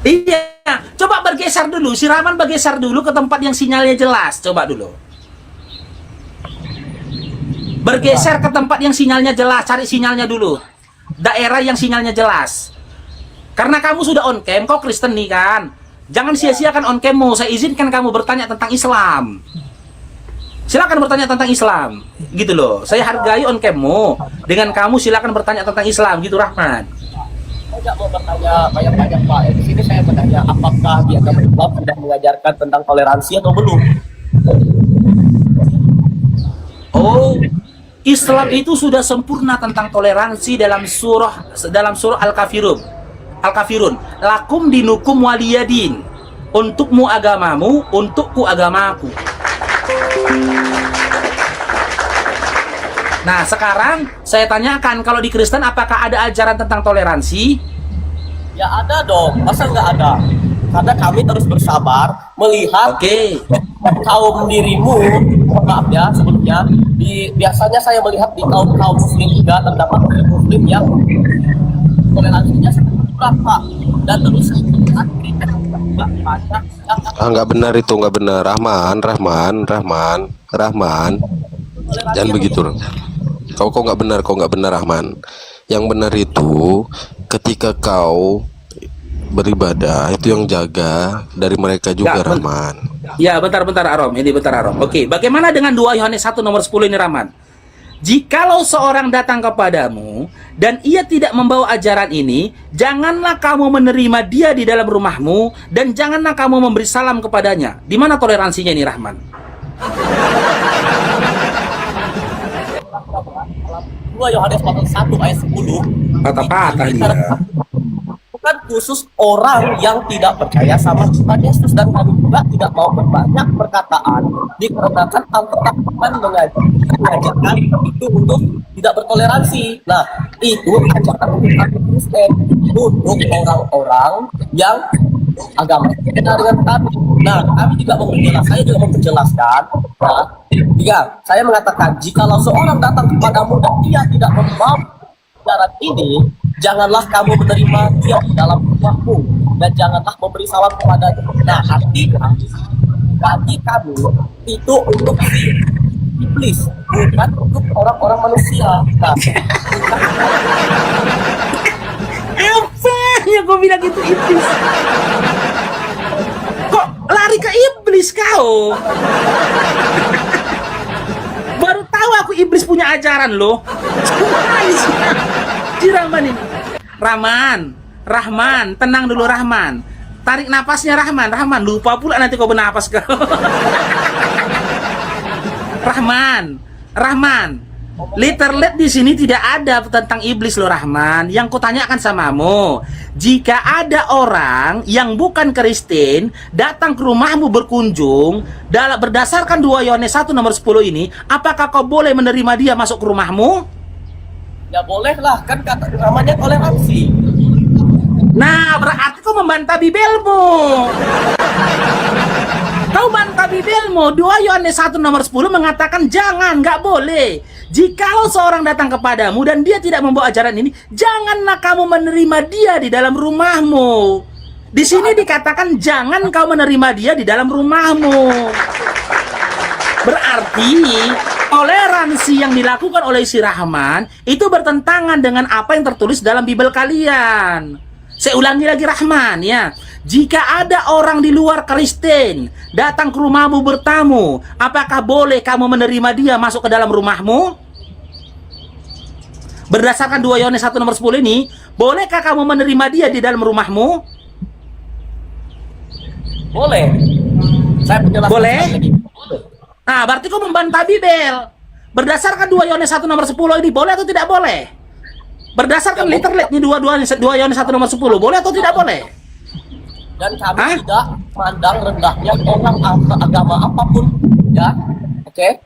Iya, coba bergeser dulu. Si Rahman bergeser dulu ke tempat yang sinyalnya jelas. Coba dulu. Bergeser ke tempat yang sinyalnya jelas. Cari sinyalnya dulu. Daerah yang sinyalnya jelas. Karena kamu sudah on cam, kau Kristen nih kan. Jangan sia-siakan on cammu. Saya izinkan kamu bertanya tentang Islam. Silakan bertanya tentang Islam. Gitu loh. Saya hargai on cammu. Dengan kamu silakan bertanya tentang Islam. Gitu Rahman. Saya tidak mau bertanya banyak-banyak Pak. Di sini saya bertanya apakah di agama Islam sudah mengajarkan tentang toleransi atau belum? Oh, Islam itu sudah sempurna tentang toleransi dalam surah Al-Kafirun. Al-Kafirun, lakum dinukum waliyadin. Untukmu agamamu, untukku agamaku. Nah, sekarang saya tanyakan, kalau di Kristen apakah ada ajaran tentang toleransi? Ya ada dong, masa nggak ada? Karena kami terus bersabar melihat kaum dirimu, maaf ya sebelumnya, biasanya saya melihat di kaum muslim juga terdapat muslim yang toleransinya berapa dan terus nggak benar itu, nggak benar. Rahman, jangan begitu. Kau nggak benar Rahman. Yang benar itu ketika kau beribadah itu yang jaga dari mereka juga, Rahman. Ya, bentar Arom. Ini bentar Arom. Oke, bagaimana dengan 2 Yohanes 1 nomor 10 ini Rahman? Jikalau seorang datang kepadamu dan ia tidak membawa ajaran ini, janganlah kamu menerima dia di dalam rumahmu dan janganlah kamu memberi salam kepadanya. Di mana toleransinya ini Rahman? 2 Yohanes 1 ayat 10 patah-patah dia. Bukan khusus orang yang tidak percaya sama Tuhan Yesus, dan kami juga tidak mau berbanyak perkataan dikarenakan Alkitab mengajarkan itu untuk tidak bertoleransi. Nah, itu ajaran umat Kristen untuk orang-orang yang agama berbeda dengan kami. Nah, kami juga saya juga memperjelaskan. Nah, saya mengatakan jikalau seorang datang kepadamu dan dia tidak membawa ajaran ini, janganlah kamu menerima dia di dalam rumahmu dan janganlah memberi salam kepadanya. Nah, artinya bagi kamu itu untuk iblis, bukan untuk orang-orang manusia. Nah, apa yang kau bilang itu iblis? Kok lari ke iblis kau? Baru tahu aku iblis punya ajaran loh. Si Rahman ini. Rahman, tenang dulu Rahman. Tarik napasnya Rahman, lupa pula nanti kau bernapas kau. Rahman. Literally di sini tidak ada tentang iblis loh Rahman. Yang kutanyakan samamu, jika ada orang yang bukan Kristen datang ke rumahmu berkunjung, berdasarkan 2 Yohanes 1 nomor 10 ini, apakah kau boleh menerima dia masuk ke rumahmu? Ya bolehlah, kan kata namanya toleransi. Nah, berarti kau membantah Bibelmu. Kau bantah Bibelmu. 2 Yohanes 1 nomor 10 mengatakan jangan, nggak boleh. Jikalau seorang datang kepadamu dan dia tidak membawa ajaran ini, janganlah kamu menerima dia di dalam rumahmu. Di sini dikatakan jangan kau menerima dia di dalam rumahmu. Berarti toleransi yang dilakukan oleh si Rahman itu bertentangan dengan apa yang tertulis dalam Bibel kalian. Saya ulangi lagi Rahman ya. Jika ada orang di luar Kristen datang ke rumahmu bertamu, apakah boleh kamu menerima dia masuk ke dalam rumahmu? Berdasarkan 2 Yohanes 1 nomor 10 ini, bolehkah kamu menerima dia di dalam rumahmu? Boleh. Saya penjelasan boleh? Nah, berarti kau membantah Bibel. Berdasarkan 2 Yohanes 1 nomor 10 ini, boleh atau tidak boleh? Berdasarkan literally ini 2 Yohanes 1 nomor 10, boleh atau tidak boleh? Dan kami tidak mandang rendahnya orang agama apapun, ya. Oke.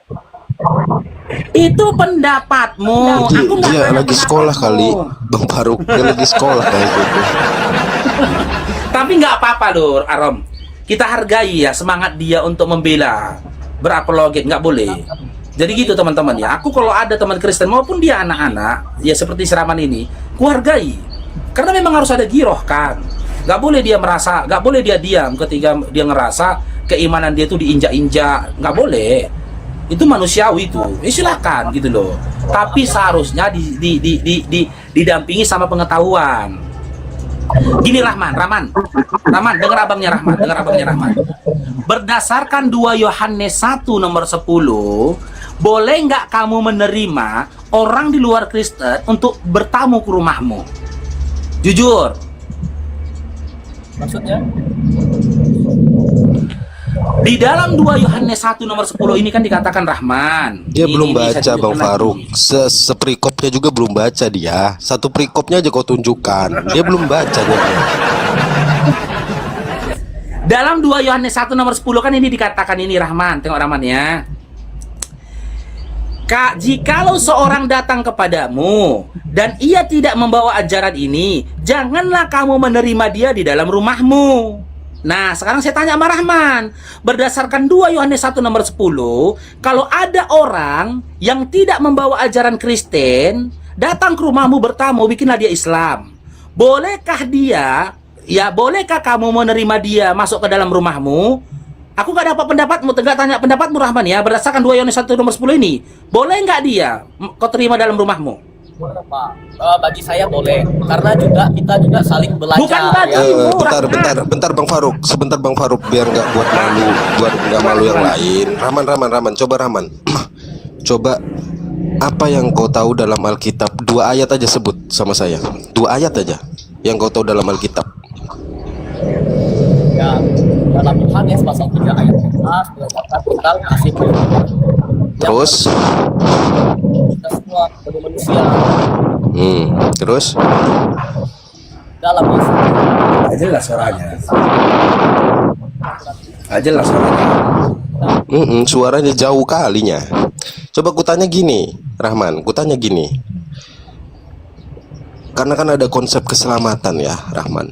Itu pendapatmu. Lagi, aku dia lagi sekolah kali, Bang Faruk. Dia lagi sekolah kayak gitu. Tapi nggak apa-apa loh, Arom. Kita hargai ya semangat dia untuk membela, berapologet, nggak boleh. Jadi gitu teman-teman ya. Aku kalau ada teman Kristen maupun dia anak-anak, ya seperti Seraman ini, kuhargai. Karena memang harus ada giroh kan. Gak boleh dia merasa, gak boleh dia diam ketika dia ngerasa keimanan dia tuh diinjak-injak. Gak boleh. Itu manusiawi itu. Silakan gitu loh. Tapi seharusnya didampingi sama pengetahuan. Gini Rahman, dengar abangnya Rahman. Berdasarkan 2 Yohanes 1 nomor 10, boleh nggak kamu menerima orang di luar Kristen untuk bertamu ke rumahmu? Jujur. Maksudnya? Di dalam 2 Yohanes 1 nomor 10 ini kan dikatakan Rahman. Dia belum Ini baca Bang Faruk. Seperikopnya juga belum baca dia. Satu perikopnya aja kau tunjukkan. Dia belum baca dia. Dalam 2 Yohanes 1 nomor 10 kan ini dikatakan ini Rahman. Tengok Rahman ya. Kak, jikalau seorang datang kepadamu dan ia tidak membawa ajaran ini, janganlah kamu menerima dia di dalam rumahmu. Nah, sekarang saya tanya sama Rahman. Berdasarkan 2 Yohanes 1 nomor 10, kalau ada orang yang tidak membawa ajaran Kristen, datang ke rumahmu bertamu, bikinlah dia Islam. Bolehkah kamu menerima dia masuk ke dalam rumahmu? Aku gak dapat pendapatmu, tegak tanya pendapatmu Rahman ya. Berdasarkan 2 Yohanes 1 nomor 10 ini, boleh nggak dia kau terima dalam rumahmu? Boleh, Pak. Bagi saya boleh, karena kita juga saling belajar. Bukan bagi. Bentar Bang Faruk, sebentar Bang Faruk, biar nggak buat nggak malu yang lain. Rahman, coba Rahman, coba apa yang kau tahu dalam Alkitab? 2 ayat aja sebut sama saya, 2 ayat aja yang kau tahu dalam Alkitab. Ya, dalam Yohanes pasal 3 ayat 11 berdasarkan tentang kasih karunia. Terus? Kita semua sebagai manusia. Terus? Dalam Yesus. Jelas suaranya. Jelas suaranya. Suaranya jauh kalinya. Coba kutanya gini, Rahman, karena kan ada konsep keselamatan ya, Rahman.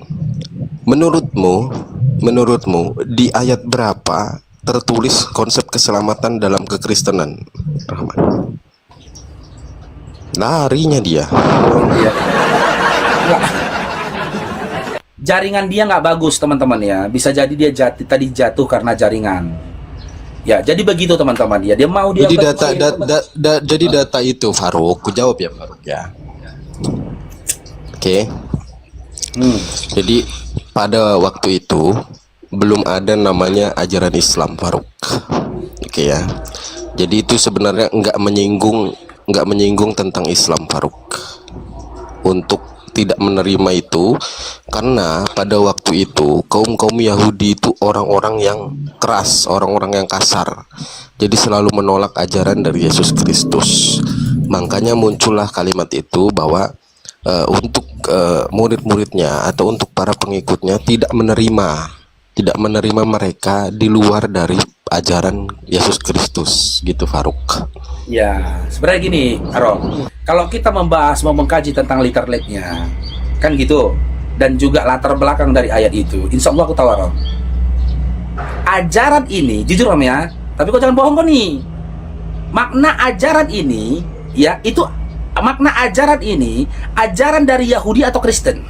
Menurutmu di ayat berapa tertulis konsep keselamatan dalam kekristenan, Rahman? Larinya dia. Jaringan dia nggak bagus teman-teman ya. Bisa jadi dia tadi jatuh karena jaringan. Ya, jadi begitu teman-teman ya. Dia mau dia. Jadi data itu Faruk, ku jawab ya Faruk ya. Oke. Jadi pada waktu itu belum ada namanya ajaran Islam, Faruk. Oke ya. Jadi itu sebenarnya nggak menyinggung tentang Islam, Faruk. Untuk tidak menerima itu karena pada waktu itu kaum Yahudi itu orang-orang yang keras, orang-orang yang kasar. Jadi selalu menolak ajaran dari Yesus Kristus. Makanya muncullah kalimat itu bahwa untuk murid-muridnya atau untuk para pengikutnya tidak menerima mereka di luar dari ajaran Yesus Kristus, gitu Faruk. Ya, sebenarnya gini, Aro. Kalau kita mau mengkaji tentang literate-nya, kan gitu, dan juga latar belakang dari ayat itu, insya Allah aku tahu, Aro. Ajaran ini, jujur Om ya, tapi kau jangan bohong kau nih. Makna ajaran ini, ya, itu makna ajaran ini, ajaran dari Yahudi atau Kristen?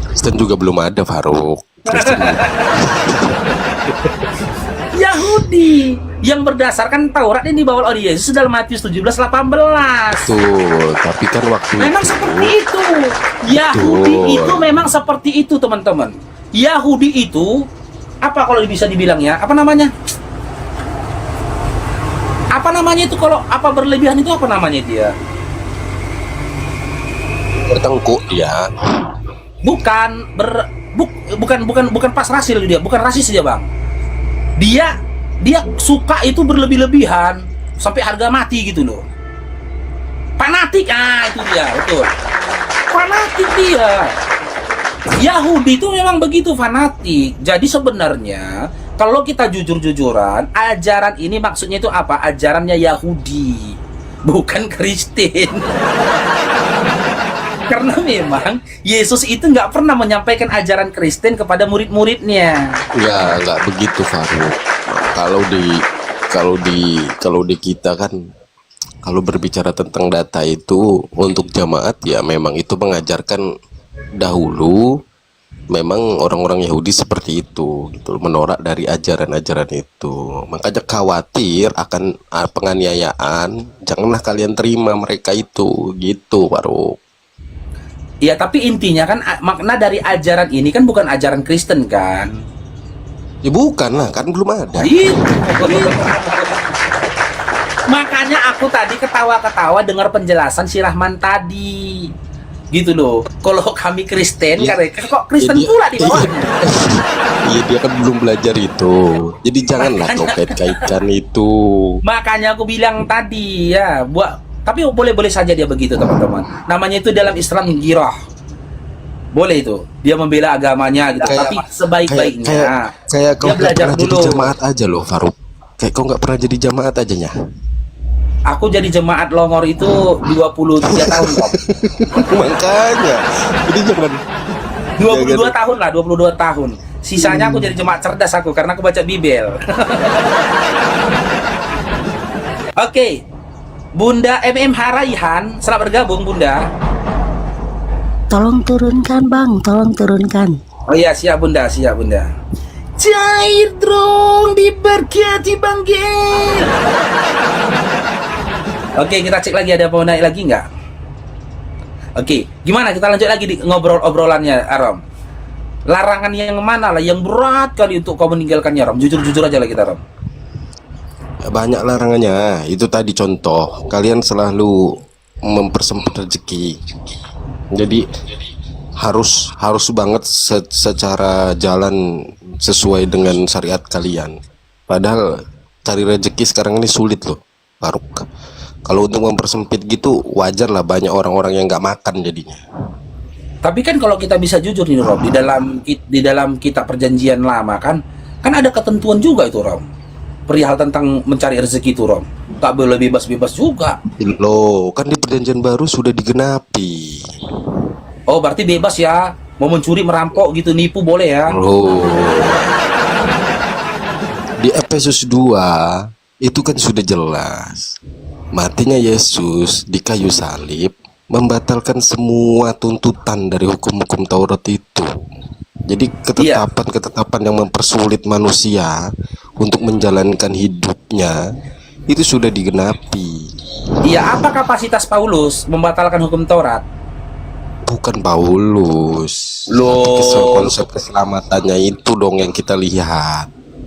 Kristen juga belum ada, Faruk. Kristen Yahudi yang berdasarkan Taurat ini dibawa oleh Yesus dalam Matius 17:18. Betul, tapi kan waktu memang itu, seperti itu. Yahudi itu memang seperti itu, teman-teman. Yahudi itu apa kalau bisa dibilang ya? Apa namanya? Apa namanya itu kalau apa berlebihan itu apa namanya dia? Bertengkuk dia. Bukan pas rasil dia, bukan rasis dia, Bang. Dia suka itu berlebih-lebihan sampai harga mati gitu loh. Fanatik, itu dia, betul. Fanatik dia. Yahudi itu memang begitu fanatik. Jadi sebenarnya kalau kita jujur-jujuran, ajaran ini maksudnya itu apa? Ajarannya Yahudi, bukan Kristen. Karena memang Yesus itu nggak pernah menyampaikan ajaran Kristen kepada murid-muridnya. Ya, nggak begitu, Faruk. kalau di kita kan, kalau berbicara tentang data itu untuk jamaat ya memang itu mengajarkan dahulu, memang orang-orang Yahudi seperti itu gitu, menolak dari ajaran-ajaran itu. Makanya khawatir akan penganiayaan, janganlah kalian terima mereka itu gitu, Faruk. Ya, tapi intinya kan makna dari ajaran ini kan bukan ajaran Kristen kan? Ya bukan lah, kan belum ada. Makanya aku tadi ketawa-ketawa dengar penjelasan si Rahman tadi. Gitu loh. Kalau kami Kristen, Ya, kok Kristen ya dia- pula di bawah. Iya, dia kan belum belajar itu. Jadi janganlah kau kait-kaitkan itu. Makanya aku bilang tadi ya, tapi boleh-boleh saja dia begitu, teman-teman. Namanya itu dalam Islam girah. Boleh itu. Dia membela agamanya gitu. Kayak- Tapi sebaik-baiknya Kayak kau dia nggak belajar pernah jadi dulu. jamaat aja loh, Faruk. Kayak kau nggak pernah jadi jamaat aja nya. Aku jadi jemaat Longor itu 23 tahun, Om. Makanya. Jadi jangan 22 tahun lah, 22 tahun. Sisanya aku jadi jemaat cerdas aku karena aku baca Bibel. Oke. Bunda MMH Raihan, selamat bergabung Bunda. Tolong turunkan bang, tolong turunkan. Oh iya, siap Bunda, siap Bunda. Cair dong, diberkati Bang Gil. Oke, kita cek lagi ada mau naik lagi nggak? Oke, gimana kita lanjut lagi di ngobrol-obrolannya, Arom? Larangan yang mana lah yang berat kali untuk kau meninggalkannya, Rom? Jujur-jujur aja lah kita, Rom. banyak larangannya. Itu tadi contoh, kalian selalu mempersempit rezeki. Jadi harus banget secara jalan sesuai dengan syariat kalian. Padahal cari rezeki sekarang ini sulit loh, Faruk. Kalau untuk mempersempit gitu wajar lah, banyak orang-orang yang nggak makan jadinya. Tapi kan kalau kita bisa jujur nih, Rom, di dalam kitab perjanjian lama kan ada ketentuan juga itu, Rom. Perihal tentang mencari rezeki itu, Rom. Tak boleh bebas-bebas juga. Loh, kan di perjanjian baru sudah digenapi. Oh, berarti bebas ya. Mau mencuri, merampok gitu, nipu boleh ya. Loh. Di Efesus 2 itu kan sudah jelas. Matinya Yesus di kayu salib membatalkan semua tuntutan dari hukum-hukum Taurat itu. Jadi ketetapan-ketetapan yang mempersulit manusia untuk menjalankan hidupnya itu sudah digenapi. Iya, apa kapasitas Paulus membatalkan hukum Taurat? Bukan Paulus. Loh. Tapi konsep keselamatannya itu dong yang kita lihat.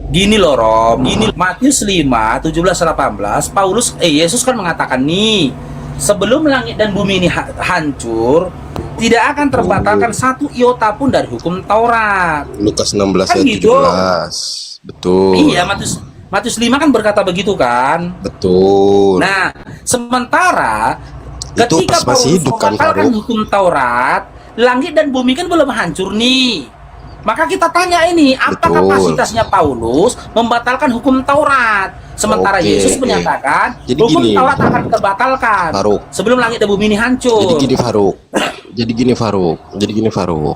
Gini loh, Rom. Gini, Matius 5, 17-18, Yesus kan mengatakan nih, sebelum langit dan bumi ini hancur, tidak akan terbatalkan satu iota pun dari hukum Taurat. Lukas 16 Kan ayat gitu. 17. Betul. Iya, Matius 5 kan berkata begitu kan. Betul. Nah, sementara Itu ketika pas masih Paulus hidup kan, membatalkan Faruk? hukum Taurat, langit dan bumi kan belum hancur nih. Maka kita tanya ini, apa Betul. kapasitasnya Paulus membatalkan hukum Taurat? Sementara Oke. Yesus menyatakan Jadi hukum gini, Taurat akan terbatalkan Faruk. sebelum langit dan bumi ini hancur. Jadi gini Faruk.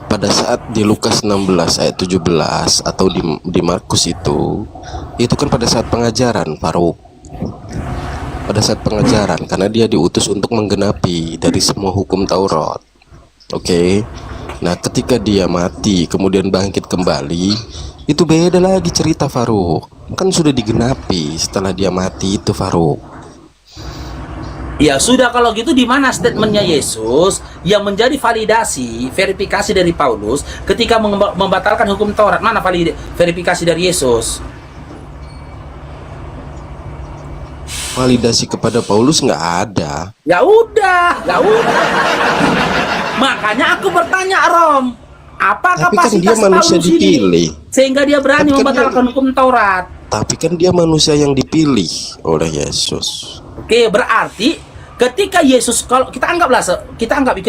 Pada saat di Lukas 16 ayat 17 atau di Markus itu kan pada saat pengajaran, Faruk. Pada saat pengajaran, karena dia diutus untuk menggenapi dari semua hukum Taurat. Oke. Nah, ketika dia mati kemudian bangkit kembali, itu beda lagi cerita, Faruk. Kan sudah digenapi setelah dia mati itu, Faruk. Ya sudah, kalau gitu di mana statementnya Yesus yang menjadi verifikasi dari Paulus ketika membatalkan hukum Taurat? Mana verifikasi dari Yesus? Validasi kepada Paulus nggak ada. Ya udah. Makanya aku bertanya, Rom, apa Tapi kan dia kapasitas manusia Paulus dipilih. ini sehingga dia berani Tapi kan membatalkan hukum Taurat? Tapi kan dia manusia yang dipilih oleh Yesus. Oke, berarti ketika Yesus, kalau kita anggap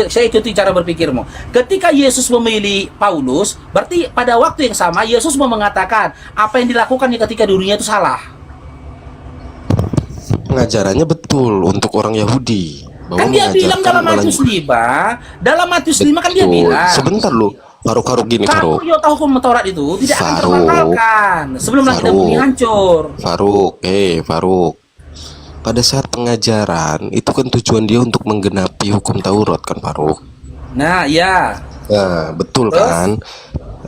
saya ikuti cara berpikirmu. Ketika Yesus memilih Paulus, berarti pada waktu yang sama Yesus mau mengatakan apa yang dilakukannya ketika di dunia itu salah. Pengajarannya betul untuk orang Yahudi. bahwa Kan dia bilang dalam Matius 5, dalam Matius 5 kan dia Betul. bilang. Sebentar lu, Faruk gini Kamu Faruk. yo tahu hukum Taurat itu tidak akan Faruk. terbatalkan sebelum langit dan bumi hancur. Faruk. Pada saat pengajaran itu kan tujuan dia untuk menggenapi hukum Taurat kan Faruk. Nah, ya. Nah, betul Terus? kan?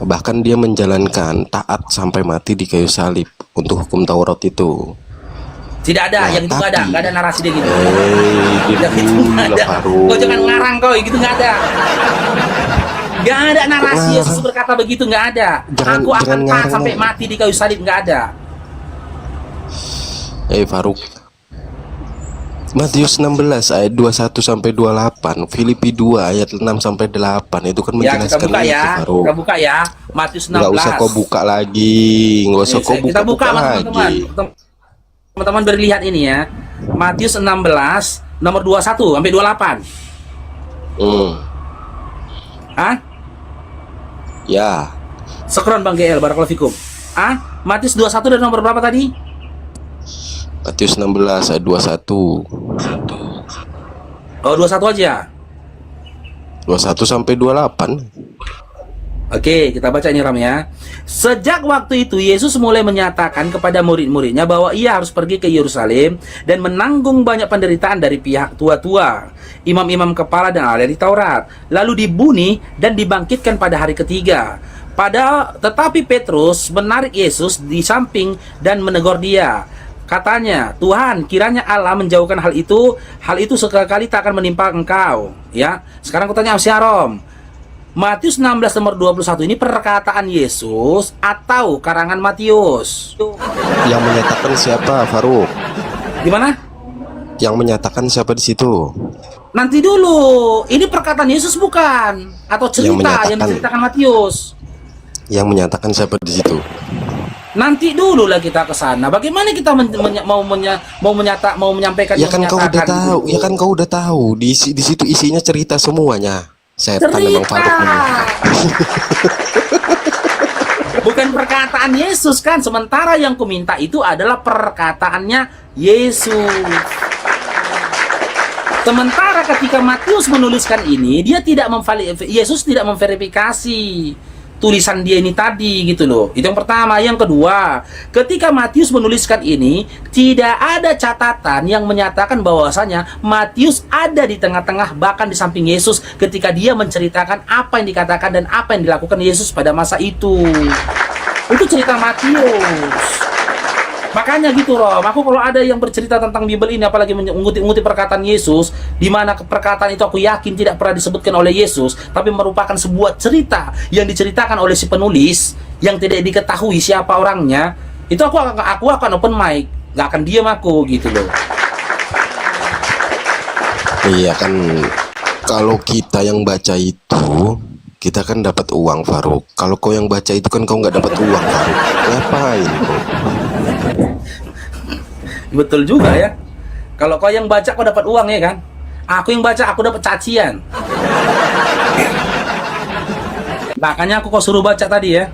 Bahkan dia menjalankan taat sampai mati di kayu salib untuk hukum Taurat itu. Tidak ada, Nah, yang itu nggak ada narasi dia gitu. Yang itu nggak ada. Faruk. Kau jangan ngarang kau, gitu nggak ada. Nggak ada narasi Kok Yesus berkata begitu, nggak ada. Jangan- Aku akan jangan taat ngarang. sampai mati di kayu salib, nggak ada. Faruk. Matius 16 ayat 21 sampai 28, Filipi 2 ayat 6 sampai 8 itu kan Ya, kita menjelaskan buka itu, ya. Faruk. Kita buka ya. Matius 16. Nggak usah kau buka lagi, nggak usah kau Kita buka, buka teman-teman. lagi. Teman-teman berlihat ini ya. Matius 16 nomor 21 sampai 28. Hah? Ya, Sekron Bang GL, barakallahu fikum. Matius 21 dan nomor berapa tadi? Matius 16 ayat 21. Oh, 21 aja. 21 sampai 28. Oke, kita baca ini Ram ya. Sejak waktu itu Yesus mulai menyatakan kepada murid-muridnya bahwa ia harus pergi ke Yerusalem dan menanggung banyak penderitaan dari pihak tua-tua, imam-imam kepala dan ahli Taurat, lalu dibunuh dan dibangkitkan pada hari ketiga. Tetapi Petrus menarik Yesus di samping dan menegur dia. Katanya, Tuhan, kiranya Allah menjauhkan hal itu sekali-kali tak akan menimpa engkau. Ya, sekarang aku tanya sama Rom. Matius 16 nomor 21 ini perkataan Yesus atau karangan Matius? Yang menyatakan siapa, Faruk? Gimana? Yang menyatakan siapa di situ? Nanti dulu. Ini perkataan Yesus bukan? Atau cerita yang diceritakan Matius? Yang menyatakan siapa di situ? Nanti dulu lah kita ke sana. Bagaimana kita mau menyampaikan Ya kan yang kau udah menyatakan tahu, gitu? ya kan kau udah tahu. Di situ isinya cerita semuanya. Setan memang Faruk ini. Bukan perkataan Yesus kan. Sementara yang kuminta itu adalah perkataannya Yesus. Sementara ketika Matius menuliskan ini, Yesus tidak memverifikasi tulisan dia ini tadi gitu loh. Itu yang pertama. Yang kedua, ketika Matius menuliskan ini, tidak ada catatan yang menyatakan bahwasanya Matius ada di tengah-tengah, bahkan di samping Yesus ketika dia menceritakan apa yang dikatakan dan apa yang dilakukan Yesus pada masa itu. Itu cerita Matius. Makanya gitu Rom, aku kalau ada yang bercerita tentang Bible ini, apalagi mengutip perkataan Yesus, di mana perkataan itu aku yakin tidak pernah disebutkan oleh Yesus, tapi merupakan sebuah cerita yang diceritakan oleh si penulis yang tidak diketahui siapa orangnya, itu aku akan open mic, nggak akan diam aku gitu loh. Iya kan, kalau kita yang baca itu, kita kan dapat uang, Faruk. Kalau kau yang baca itu kan kau nggak dapat uang, Faruk. Ngapain kau? Betul juga ya. Kalau kau yang baca kau dapat uang ya kan. Aku yang baca aku dapat cacian. Makanya aku kau suruh baca tadi ya.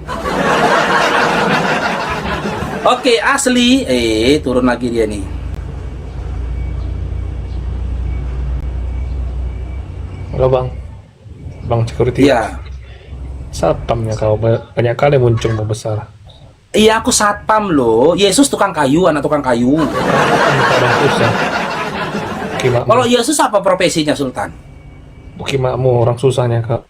Oke, asli. Turun lagi dia nih. Halo Bang security. Iya. Satpamnya kau banyak kali muncul membesar. Iya, aku satpam loh. Yesus tukang kayu, anak tukang kayu. Orang susah. Kimakmu, Kalau Yesus apa profesinya, Sultan? kimakmu orang susahnya kak.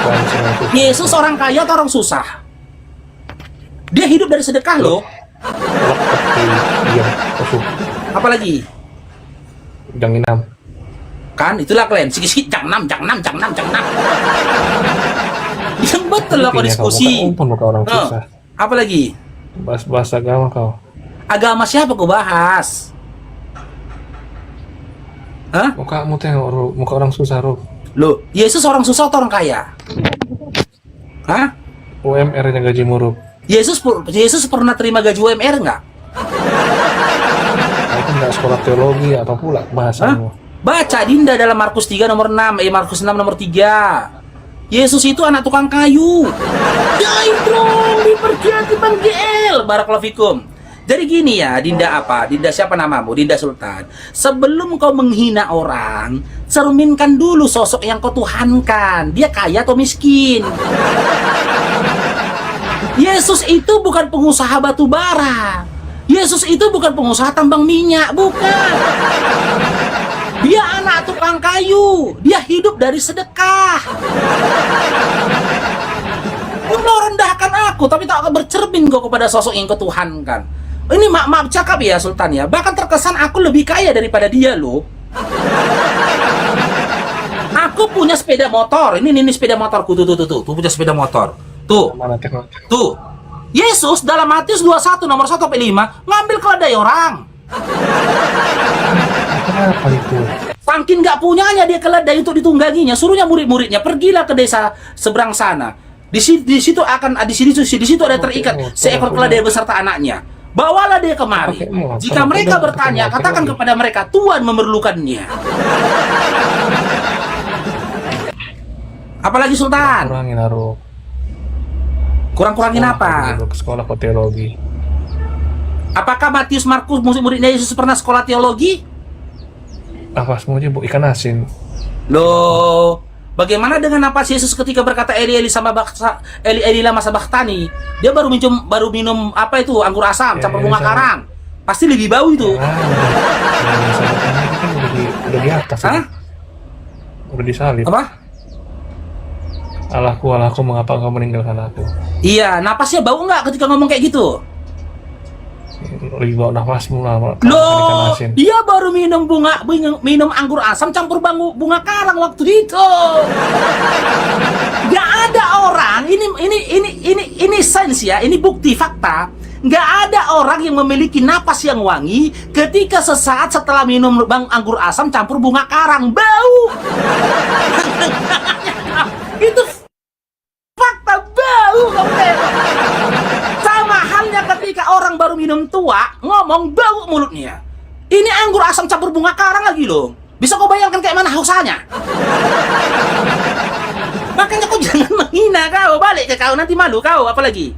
Orang susah. Yesus orang kaya atau orang susah? Dia hidup dari sedekah loh. Kalau seperti diam, kosong, Apalagi? jangan inam. Kan itulah kalian sikit-sikit jangnam. Yang betul lah kau diskusi. Muka orang Oh, susah. apalagi? Bahas agama kau. Agama siapa kau bahas? Hah? Mukamu tengok, Ru. Muka orang susah, Ru. Loh, Yesus orang susah atau orang kaya? Hah? UMR-nya gaji muruk. Yesus pernah terima gaji UMR nggak? Kau kan nggak sekolah teologi apa pula bahasamu. Baca Dinda dalam Markus 3 nomor 6, Markus 6 nomor 3. Yesus itu anak tukang kayu. Jai dong, dipercaya Bang GL. Barakallahu fikum. Jadi gini ya, Dinda apa? Dinda siapa namamu? Dinda Sultan. Sebelum kau menghina orang, cerminkan dulu sosok yang kau tuhankan. Dia kaya atau miskin? Yesus itu bukan pengusaha batu bara. Yesus itu bukan pengusaha tambang minyak, bukan. Dia anak tukang kayu. Dia hidup dari sedekah. Kau mau rendahkan aku, tapi tak akan bercermin kau kepada sosok yang kau tuhankan. Ini maaf cakap ya Sultan ya. Bahkan terkesan aku lebih kaya daripada dia loh. Aku punya sepeda motor. Ini sepeda motorku tuh punya sepeda motor. Tuh. Mana tengok? Tuh. Yesus dalam Matius 21 nomor 1 sampai 5 ngambil keledai orang. Kenapa itu? Saking nggak punyanya dia keledai untuk ditungganginya, suruhnya murid-muridnya pergilah ke desa seberang sana. Di situ ada terikat seekor keledai beserta anaknya. Bawalah dia kemari. Jika mereka bertanya, katakan kepada mereka, Tuhan memerlukannya. Apalagi Sultan? Kurangin naruh. Kurang-kurangin apa? Ke sekolah teologi. Apakah Matius, Markus, murid-muridnya Yesus pernah sekolah teologi? Apa semuanya bu ikan asin? Loh, bagaimana dengan napas Yesus ketika berkata Eli Eli lama sabachthani? Dia baru minum apa itu anggur asam campur bunga karang. Pasti lebih bau itu. Udah di atas. Hah? Udah disalib. Apa? Allahku, mengapa engkau meninggalkan aku? Iya, napasnya bau nggak ketika ngomong kayak gitu? Lebih bau nafasmu lah. Ikan Loh, asin. dia baru minum anggur asam campur bunga karang waktu itu. Gak ada orang, ini sains ya, ini bukti fakta. Gak ada orang yang memiliki napas yang wangi ketika sesaat setelah minum anggur asam campur bunga karang. Bau. Itu fakta, bau. Sama halnya ketika orang baru minum tua ngomong bau mulutnya. Ini anggur asam campur bunga karang lagi loh. Bisa kau bayangkan kayak mana hausanya? Makanya kau jangan menghina kau. Balik ke kau, nanti malu kau. Apalagi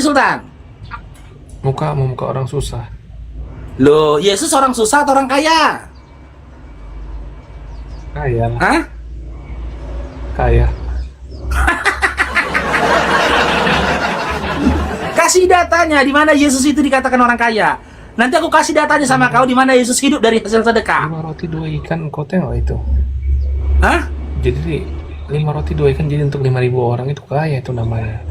Sultan? Muka orang susah. Loh, Yesus orang susah atau orang kaya? Kaya lah. Hah? Kaya. Kasih datanya di mana Yesus itu dikatakan orang kaya. Nanti aku kasih datanya sama kau di mana Yesus hidup dari hasil sedekah. 5 roti 2 ikan, kau tengok itu. Hah? Jadi 5 roti 2 ikan jadi untuk 5.000 orang itu kaya itu namanya.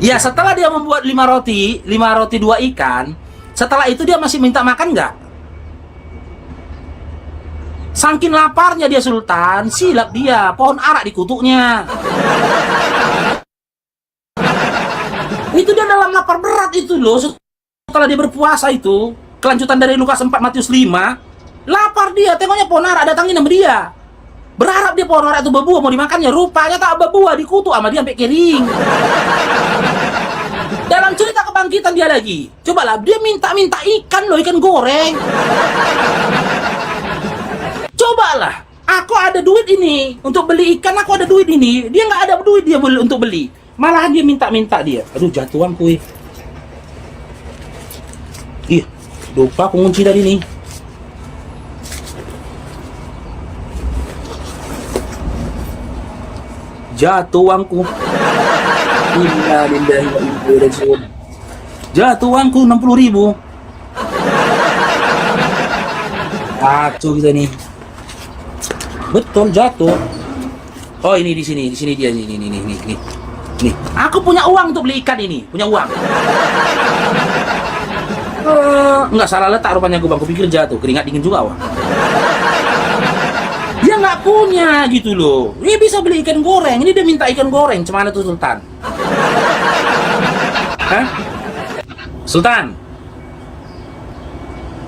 Ya, setelah dia membuat 5 roti 2 ikan, setelah itu dia masih minta makan nggak? Saking laparnya dia Sultan, silap dia, pohon arak dikutuknya. Itu dia dalam lapar berat itu loh. Setelah dia berpuasa itu, kelanjutan dari Lukas 4 Matius 5, lapar dia, tengoknya pohon arak datangin sama dia. Berharap dia pohon arak itu berbuah mau dimakannya, rupanya tak berbuah, dikutuk sama dia sampai kering. Dalam cerita kebangkitan dia lagi, cobalah dia minta ikan loh, ikan goreng. Cobalah, aku ada duit ini untuk beli ikan, aku ada duit ini. Dia nggak ada duit dia untuk beli, malahan dia minta dia. Aduh, jatuhan kuy. Ih, lupa kunci dari ini. Jatuh uangku. Jatuh uangku 60.000. Kacau kita nih. Betul jatuh. Oh ini di sini dia nih. Nih, aku punya uang untuk beli ikan ini, punya uang. Nggak salah letak rupanya gue bang, pikir jatuh, keringat dingin juga wah. Dia nggak punya gitu loh. Dia bisa beli ikan goreng, ini dia minta ikan goreng. Cemana tuh Sultan? Hah? Sultan?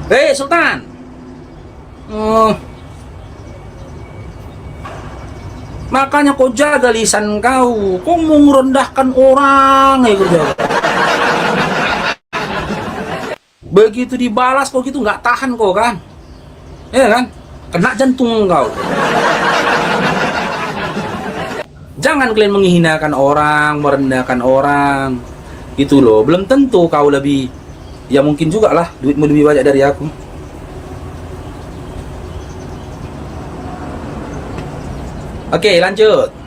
Hei Sultan? Makanya kau jaga lisan kau. Kau mau merendahkan orang ya kau jaga. Begitu dibalas kau gitu nggak tahan kau kan? Ya kan? Kena jantung kau. Jangan kalian menghinakan orang, merendahkan orang. Gitu loh, belum tentu kau lebih, ya mungkin juga lah duitmu lebih banyak dari aku. Oke, lanjut.